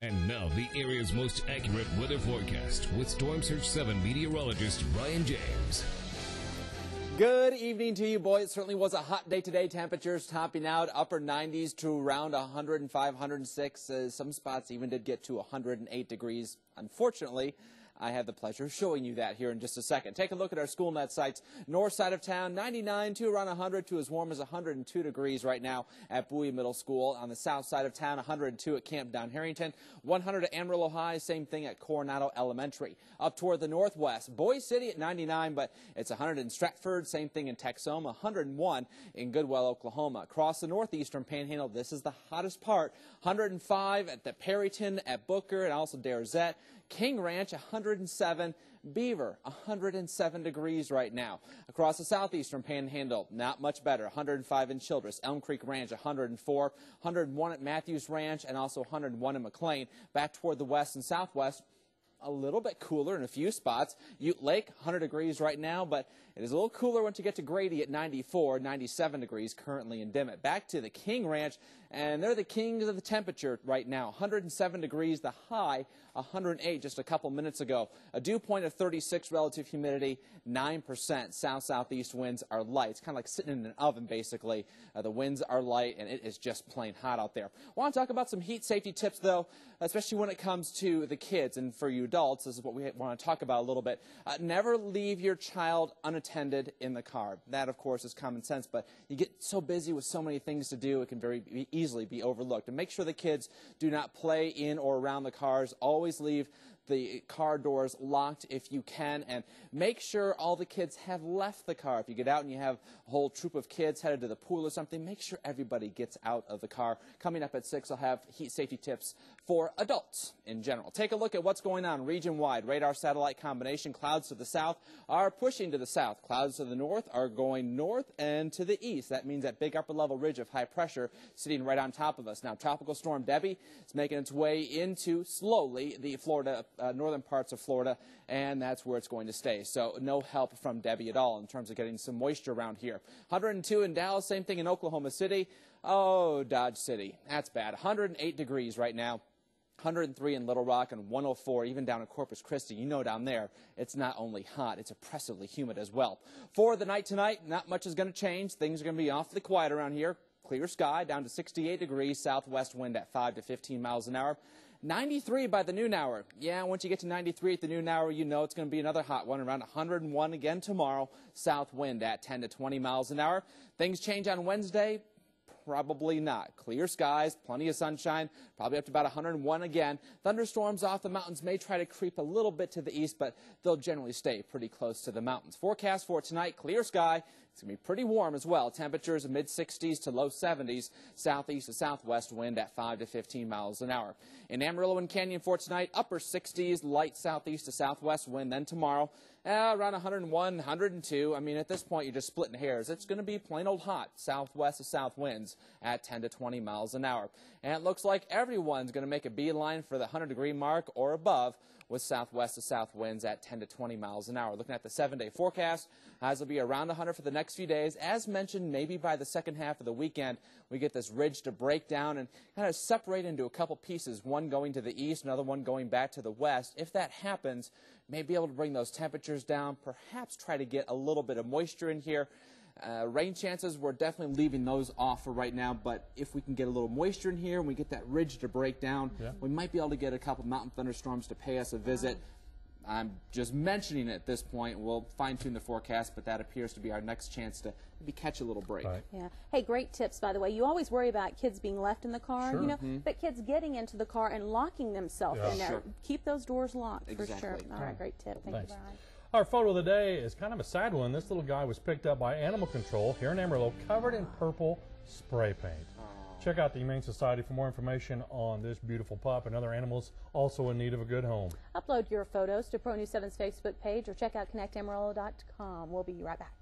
And now the area's most accurate weather forecast with Storm Surge 7 meteorologist Ryan James. Good evening to you, boys. It certainly was a hot day today. Temperatures topping out upper 90s to around 105, 106. Some spots even did get to 108 degrees. Unfortunately, I have the pleasure of showing you that here in just a second. Take a look at our school net sites. North side of town, 99 to around 100 to as warm as 102 degrees right now at Bowie Middle School. On the south side of town, 102 at Camp Down Harrington, 100 at Amarillo High, same thing at Coronado Elementary. Up toward the northwest, Boise City at 99, but it's 100 in Stratford, same thing in Texoma, 101 in Goodwell, Oklahoma. Across the northeastern Panhandle, this is the hottest part, 105 at the Perryton, at Booker, and also Darzette. King Ranch, 107. Beaver, 107 degrees right now. Across the southeastern Panhandle, not much better, 105 in Childress. Elm Creek Ranch, 104. 101 at Matthews Ranch, and also 101 in McLean. Back toward the west and southwest, a little bit cooler in a few spots. Ute Lake, 100 degrees right now, but it is a little cooler once you get to Grady at 94, 97 degrees currently in Dimmitt. Back to the King Ranch, and they're the kings of the temperature right now. 107 degrees, the high 108 just a couple minutes ago. A dew point of 36, relative humidity 9%. South-southeast winds are light. It's kind of like sitting in an oven, basically. The winds are light, and it is just plain hot out there. I want to talk about some heat safety tips, though, especially when it comes to the kids. And for you adults, this is what we want to talk about a little bit. Never leave your child unattended in the car. That, of course, is common sense, but you get so busy with so many things to do, it can very easily be overlooked. And make sure the kids do not play in or around the cars. Always leave the car doors locked if you can, and make sure all the kids have left the car. If you get out and you have a whole troop of kids headed to the pool or something, make sure everybody gets out of the car. Coming up at 6, I'll have heat safety tips for adults in general. Take a look at what's going on region-wide. Radar satellite combination. Clouds to the south are pushing to the south. Clouds to the north are going north and to the east. That means that big upper level ridge of high pressure sitting right on top of us. Now, Tropical Storm Debbie is making its way into, slowly, the Florida, northern parts of Florida, and that's where it's going to stay. So no help from Debbie at all in terms of getting some moisture around here. 102 in Dallas, same thing in Oklahoma City. Oh, Dodge City, that's bad. 108 degrees right now. 103 in Little Rock and 104 even down in Corpus Christi. You know down there, it's not only hot, it's oppressively humid as well. For the night tonight, not much is going to change. Things are going to be awfully quiet around here. Clear sky down to 68 degrees, southwest wind at 5 to 15 miles an hour. 93 by the noon hour. Yeah, once you get to 93 at the noon hour, you know it's going to be another hot one, around 101 again tomorrow. South wind at 10 to 20 miles an hour. Things change on Wednesday. Probably not. Clear skies, plenty of sunshine, probably up to about 101 again. Thunderstorms off the mountains may try to creep a little bit to the east, but they'll generally stay pretty close to the mountains. Forecast for tonight, clear sky. It's going to be pretty warm as well. Temperatures mid-60s to low 70s. Southeast to southwest wind at 5 to 15 miles an hour. In Amarillo and Canyon for tonight, upper 60s, light southeast to southwest wind. Then tomorrow, around 101, 102. I mean, at this point, you're just splitting hairs. It's going to be plain old hot, southwest to south winds at 10 to 20 miles an hour. And it looks like everyone's going to make a beeline for the 100-degree mark or above, with southwest to south winds at 10 to 20 miles an hour. Looking at the 7-day forecast, highs will be around 100 for the next few days. As mentioned, maybe by the second half of the weekend, we get this ridge to break down and kind of separate into a couple pieces, one going to the east, another one going back to the west. If that happens, may be able to bring those temperatures down, perhaps try to get a little bit of moisture in here. Rain chances, we're definitely leaving those off for right now, but if we can get a little moisture in here and we get that ridge to break down, we might be able to get a couple mountain thunderstorms to pay us a visit. I'm just mentioning it at this point. We'll fine-tune the forecast, but that appears to be our next chance to maybe catch a little break. Right. Yeah. Hey, great tips, by the way. You always worry about kids being left in the car, Sure. you know, but kids getting into the car and locking themselves in there. Sure. Keep those doors locked, for Exactly. sure. All right, great tip. Thank Thanks. you, Brian. Our photo of the day is kind of a sad one. This little guy was picked up by animal control here in Amarillo, covered in purple spray paint. Check out the Humane Society for more information on this beautiful pup and other animals also in need of a good home. Upload your photos to Pro News 7's Facebook page or check out connectamarillo.com. We'll be right back.